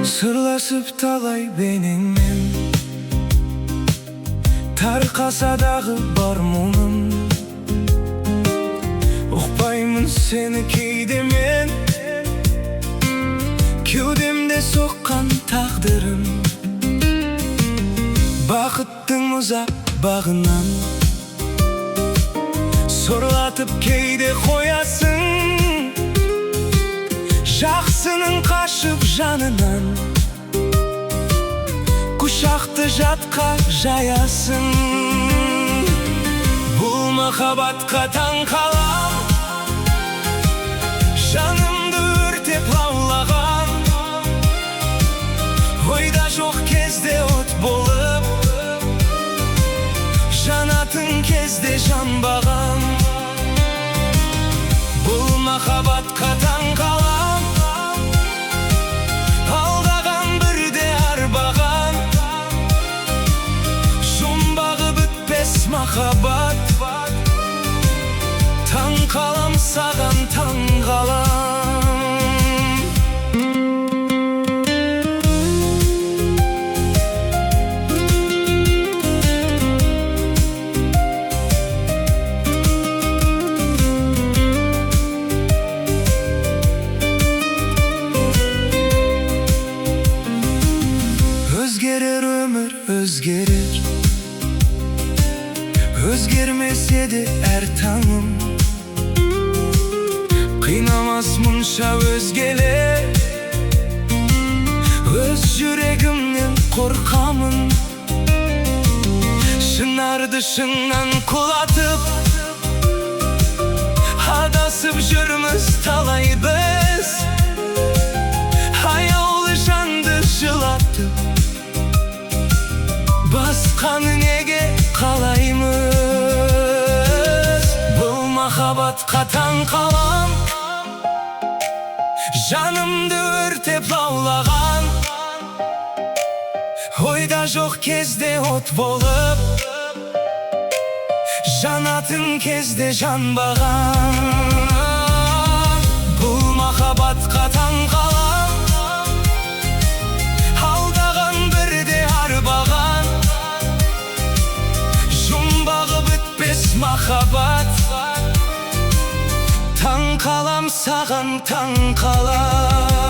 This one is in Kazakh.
Sırlaşıp talay benimle tarqasa dağı бар мұңым. Ұқпаймын сені кейде мен, кеудемде соққан тағдырым. Бақыттың ұзақ бағынан сорлатып кейде қоясың. Жақсының қашып жанынан құшақты жатқа жаясың. Бұл махаббатқа таң қалам, жанымды өртеп лаулаған. Ойда жоқ кезде от болып, жанатын кезде жанбаған. Бұл махаббатқа таң қалам, алдаған бірде арбаған. Жұмбағы бітпес махаббат, таң қалам саған, таң қалам. Өзгерер өмір, өзгерер, өзгермесе де әр таңым. Қинамас мұнша өзгелер, өз жүрегімнен қорқамын. Шынарды шыңнан құлатып, адасып жүрміз талай біз. Аяулы жанды жылатып, басқаны неге қалаймыз? Бұл махаббатқа таң қалам, жанымды өртеп лаулаған. Ойда жоқ кезде от болып, жанатын кезде жанбаған. Бұл махаббатқа таң қалам, алдаған бірде арбаған. Жұмбағы бітпес махаббат, таң қалам саған, таң қалам.